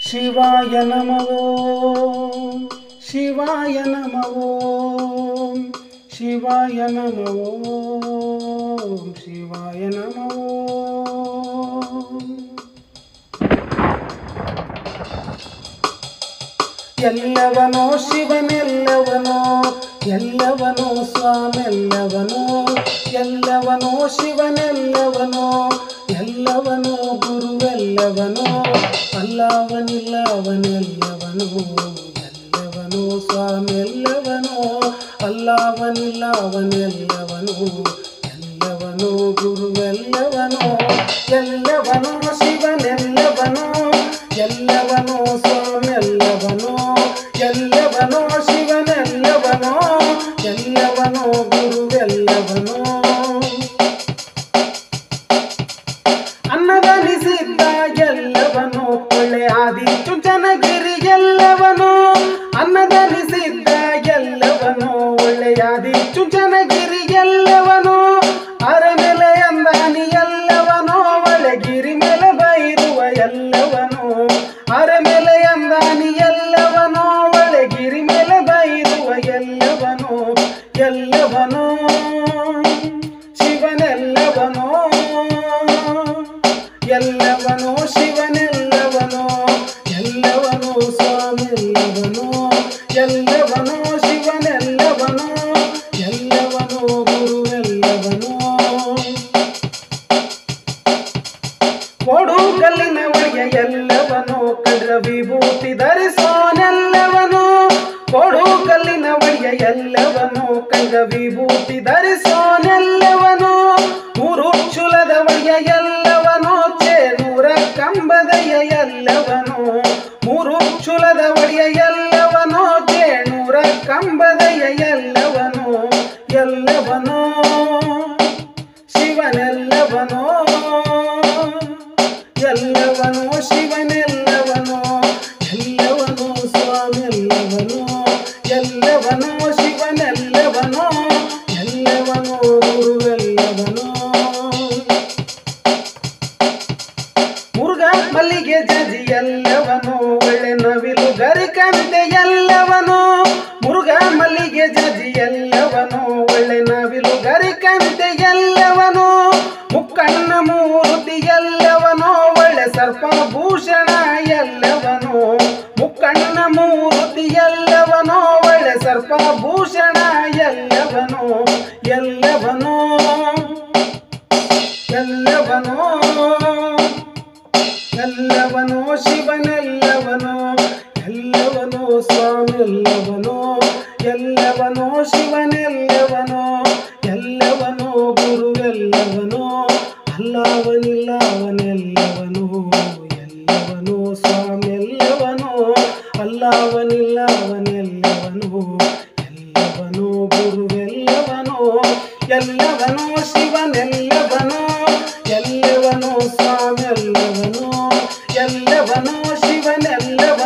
ಶಿವಾಯ ನಮಃ ಓಂ ಶಿವಾಯ ನಮಃ ಓಂ ಶಿವಾಯ ನಮಃ ಓಂ ಶಿವಾಯ ನಮಃ ಓಂ. ಎಲ್ಲವನೋ ಶಿವನೆಲ್ಲವನೋ ಎಲ್ಲವನೋ ಸ್ವಾಮೆಲ್ಲವನೋ ಎಲ್ಲವನೋ ಶಿವನೆಲ್ಲವನೋ ಎಲ್ಲವನೋ ಗುರುವೆಲ್ಲವನೋ ಅಲ್ಲವನಿಲ್ಲವನೆಲ್ಲವನೋ ಎಲ್ಲವನೋ ಸ್ವಾಮೆಲ್ಲವನೋ ಅಲ್ಲವನಿಲ್ಲವನೆಲ್ಲವನೋ ಎಲ್ಲವನೋ ಗುರುವೆಲ್ಲವನೋ ಎಲ್ಲವನೋ ಶಿವನೆಲ್ಲವನೋ ಎಲ್ಲವನೋ ಸ್ವಾಮೆಲ್ಲವನೋ ಎಲ್ಲವನೋ ಶಿವನೆಲ್ಲವನೋ ಎಲ್ಲವನೋ ಗುರುವೆಲ್ಲವನೋ. ಅನ್ನದನಿಸಿದ್ದ ಎಲ್ಲವನೋ ಒಳ್ಳೆ ಆದಿಚುಂಚನಗಿರಿ ಎಲ್ಲವನೋ ಅನ್ನದನಿಸಿದ್ದ ಎಲ್ಲವನೋ ಒಳ್ಳೆ ಆದಿಚುಂಚನಗಿರಿ ಎಲ್ಲವನೋ ಅರಮೆಲೆ ಅಂದಾನಿ ಎಲ್ಲವನೋ ಒಳ್ಳೆಗಿರಿ ಮೇಲೆ ಬೈರುವ ಎಲ್ಲವನೋ ಅರಮೆಲೆ ಅಂದಾನಿ ಎಲ್ಲವನೋ ಒಳ್ಳೆಗಿರಿ ಮೇಲೆ ಬೈರುವ ಎಲ್ಲವನೋ ಎಲ್ಲವನೋ ಶಿವನೆಲ್ಲವನೋ ಎಲ್ಲವನೋ ಶಿವನೆಲ್ಲವನೋ ಎಲ್ಲವನೋ ಸ್ವಾಮೆಲ್ಲವನೋ ಎಲ್ಲವನೋ ಶಿವನೆಲ್ಲವನೋ ಎಲ್ಲವನೋ ಗುರುವೆಲ್ಲವನೋ. ಕೊಡು ಕಲ್ಲಿನ ಒಳಗೆ ಎಲ್ಲವನೋ ಕಡ್ರ ವಿಭೂತಿ ಧರಿಸೋನೆಲ್ಲವನೋ ಕೊಡು ಕಲ್ಲಿನ ಒಳಗೆ ಎಲ್ಲವನೋ ಕಡ್ರ ವಿಭೂತಿ ಧರಿಸೋನೆಲ್ಲವನೋ ಮೂರು ಚುಲದ ಒಳಗೆ ಎಲ್ಲವನೋ ಚೇನೂರ ಕಂಬದಯ ಎಲ್ಲವನೋ ಮೂರು ಚುಲದ ಒಡೆಯ ಎಲ್ಲವನೋ ಚೇನೂರ ಕಂಬದಯ ಎಲ್ಲವನೋ ಎಲ್ಲವನೋ ಶಿವನೆಲ್ಲವನೋ ಎಲ್ಲವನೋ ಶಿವನೆಲ್ಲವನೋ ಎಲ್ಲವನೋ ಸ್ವಾಮೆಲ್ಲವನೋ ಎಲ್ಲವನೋ ಶಿವನೆಲ್ಲವನೋ ಎಲ್ಲವನೋ ಗುರುವೆಲ್ಲವನೋ. ಮುರುಘ ಮಲ್ಲಿಗೆ ಜಜಿ ಎಲ್ಲವನೋ ಒಳ್ಳೆ ನವಿಲು ಗರಿಕಂತೆ ಎಲ್ಲವನೋ ಮುರುಘ ಮಲ್ಲಿಗೆ ಜಜಿ ಎಲ್ಲವನೋ ಒಳ್ಳೆ ನವಿಲು ಗರಿಕಂತೆ ಎಲ್ಲವನೋ ಮುಕ್ಕಣ್ಣ ಮೂರ್ತಿ ಎಲ್ಲವನೋ ಒಳ್ಳೆ ಸರ್ಪಭೂಷಣ ಎಲ್ಲವನೋ ಮುಕ್ಕಣ್ಣ ಮೂರ್ತಿ ಎಲ್ಲವನೋ ಒಳ್ಳೆ ಸರ್ಪಭೂಷಣ ಎಲ್ಲವನೋ ಎಲ್ಲವನೋ ಎಲ್ಲವನೋ ಎಲ್ಲವನೋ ಶಿವನೆಲ್ಲವನೋ ಎಲ್ಲವನೋ ಸ್ವಾಮೆಲ್ಲವನೋ ಎಲ್ಲವನೋ ಶಿವನೆಲ್ಲವನೋ ಎಲ್ಲವನೋ ಗುರುವೆಲ್ಲವನೋ ಅಲ್ಲವನಿಲ್ಲವನೆಲ್ಲವನೋ ಎಲ್ಲವನೋ ಸ್ವಾಮೆಲ್ಲವನೋ ಅಲ್ಲವನಿಲ್ಲವನೆಲ್ಲವನೋ ಎಲ್ಲವನೋ ಗುರುವೆಲ್ಲವನೋ ಎಲ್ಲವನೋ ಶಿವನೆಲ್ಲವನೋ ಎಲ್ಲವನೋ ಸ್ವಾಮೆಲ್ಲವನೋ ಎಲ್ಲವನೋ ಶಿವನೆಲ್ಲವನೋ